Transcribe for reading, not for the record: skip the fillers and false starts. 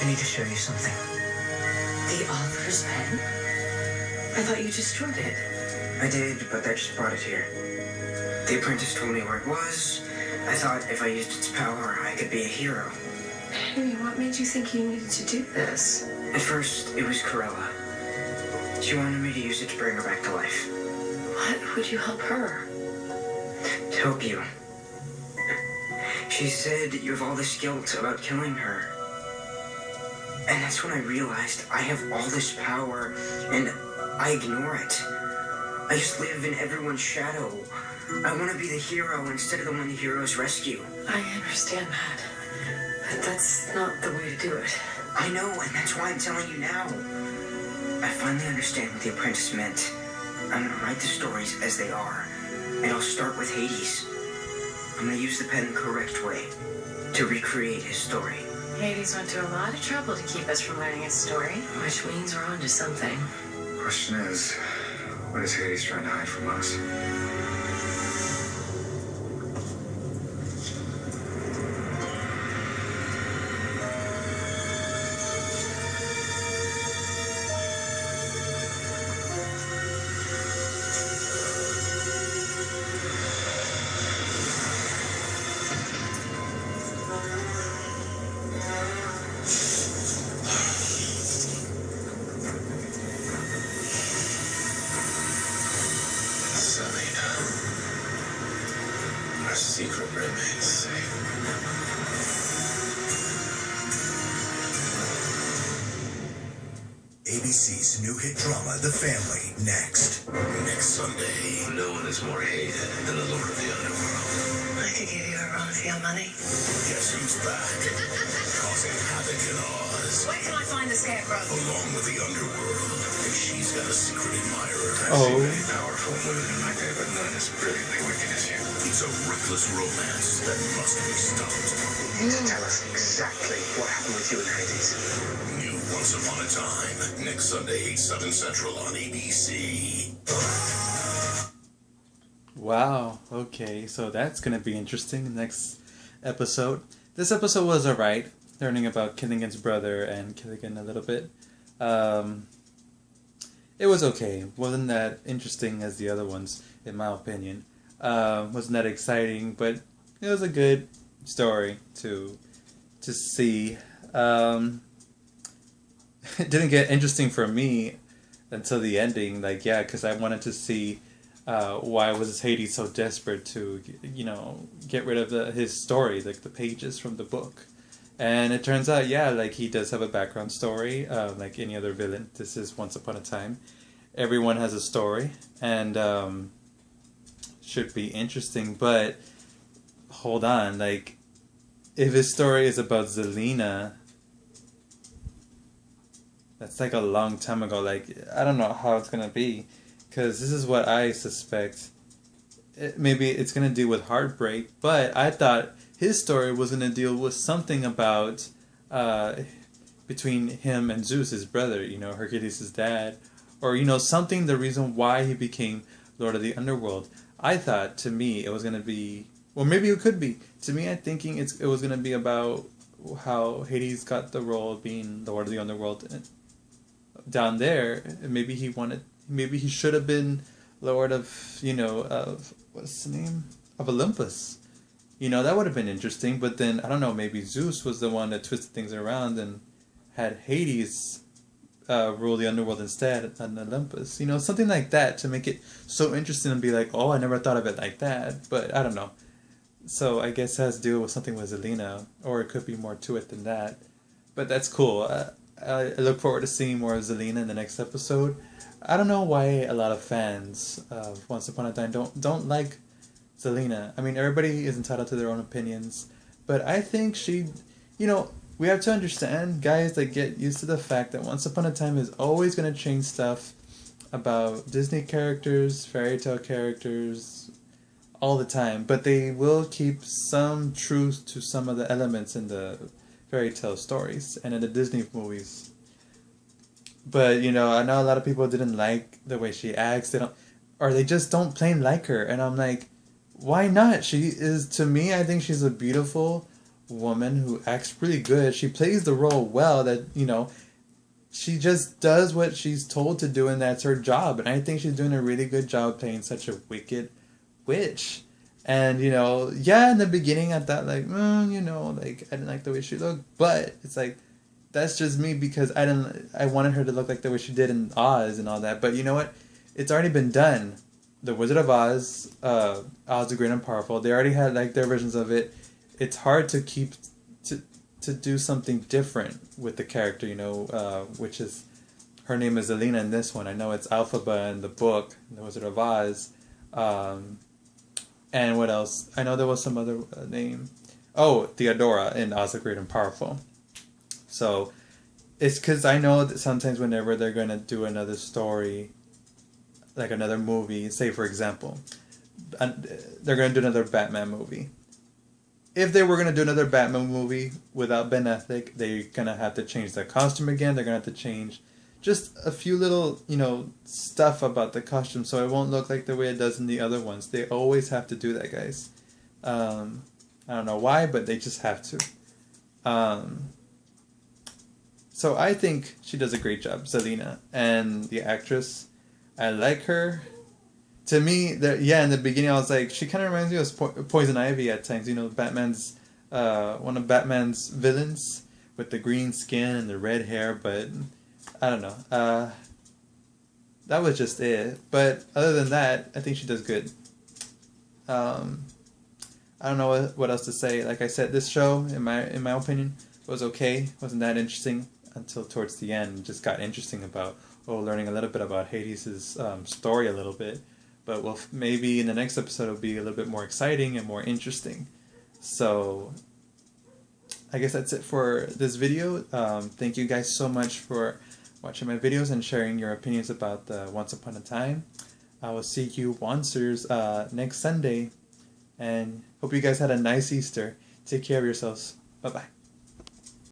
I need to show you something. The author's pen? I thought you destroyed it. I did, but I just brought it here. The apprentice told me where it was. I thought if I used its power, I could be a hero. Henry, what made you think you needed to do this? At first, it was Corella. She wanted me to use it to bring her back to life. What would you help her? To help you. She said you have all this guilt about killing her. And that's when I realized I have all this power, and I ignore it. I just live in everyone's shadow. I want to be the hero instead of the one the heroes rescue. I understand that. But that's not the way to do it. I know, and that's why I'm telling you now. I finally understand what the apprentice meant. I'm going to write the stories as they are, and I'll start with Hades. I'm going to use the pen the correct way to recreate his story. Hades went to a lot of trouble to keep us from learning his story, which means we're onto something. Question is, what is Hades trying to hide from us? Our secret remains safe. ABC's new hit drama, The Family, next. Next Sunday, no one is more hated than the Lord of the Underworld. I could give you a run for your money. Guess who's back? Causing havoc in Oz. Where can I find the scarecrow? Along with the Underworld. And she's got a secret admirer. Oh. I've seen many powerful women in my day, but none as brilliantly wicked as you. It's a reckless romance that must be stopped. You need to tell us exactly what happened with you and Hades. New Once Upon a Time. Next Sunday, 8/7 Central on ABC. Wow, okay, so that's gonna be interesting next episode. This episode was alright, learning about Killigan's brother and Killigan a little bit. It was okay. Wasn't that interesting as the other ones, in my opinion. Wasn't that exciting, but it was a good story to see. It didn't get interesting for me until the ending. Like, yeah, because I wanted to see why was Hades so desperate to, get rid of his story, like the pages from the book. And it turns out, yeah, like he does have a background story, like any other villain. This is Once Upon a Time. Everyone has a story, and should be interesting. But hold on, like if his story is about Zelena, that's like a long time ago. Like I don't know how it's gonna be, because this is what I suspect. Maybe it's gonna deal with heartbreak, but I thought his story was going to deal with something about between him and Zeus, his brother, Hercules' dad, or, something, the reason why he became Lord of the Underworld. I thought, to me, it was going to be, well, maybe it could be. To me, I'm thinking it was going to be about how Hades got the role of being Lord of the Underworld down there. Maybe he should have been Lord of, of, what's the name? Of Olympus. That would have been interesting, but then, I don't know, maybe Zeus was the one that twisted things around and had Hades rule the underworld instead on Olympus. Something like that to make it so interesting and be like, oh, I never thought of it like that, but I don't know. So I guess it has to do with something with Zelena, or it could be more to it than that. But that's cool. I look forward to seeing more of Zelena in the next episode. I don't know why a lot of fans of Once Upon a Time don't like Zelena. I mean, everybody is entitled to their own opinions, but I think she, we have to understand, guys, that get used to the fact that Once Upon a Time is always going to change stuff about Disney characters, fairy tale characters, all the time, but they will keep some truth to some of the elements in the fairy tale stories and in the Disney movies. But, I know a lot of people didn't like the way she acts, they just don't plain like her, and I'm like, why not? She is, to me, I think she's a beautiful woman who acts really good. She plays the role well. That, you know, she just does what she's told to do, and that's her job. And I think she's doing a really good job playing such a wicked witch. And, you know, yeah, in the beginning I thought, like, you know, like, I didn't like the way she looked. But it's like, that's just me, because I wanted her to look like the way she did in Oz and all that. But you know what? It's already been done. The Wizard of Oz, Oz the Great and Powerful, they already had, like, their versions of it. It's hard to keep... to do something different with the character, you know, which is, her name is Alina in this one. I know it's Elphaba in the book, The Wizard of Oz. And what else? I know there was some other name. Oh, Theodora in Oz the Great and Powerful. So, it's because I know that sometimes whenever they're going to do another story, like another movie, say for example, they're going to do another Batman movie. If they were going to do another Batman movie without Ben Affleck, they're going to have to change the costume again. They're going to have to change just a few little, you know, stuff about the costume so it won't look like the way it does in the other ones. They always have to do that, guys. I don't know why, but they just have to. So I think she does a great job, Zelina. And the actress, I like her. To me, in the beginning I was like, she kind of reminds me of Poison Ivy at times. You know, Batman's, one of Batman's villains with the green skin and the red hair. But I don't know. That was just it. But other than that, I think she does good. I don't know what else to say. Like I said, this show, in my opinion, was okay. Wasn't that interesting until towards the end. It just got interesting about learning a little bit about Hades' story a little bit. But maybe in the next episode it'll be a little bit more exciting and more interesting. So I guess that's it for this video. Thank you guys so much for watching my videos and sharing your opinions about the Once Upon a Time. I will see you Wancers next Sunday. And hope you guys had a nice Easter. Take care of yourselves. Bye-bye.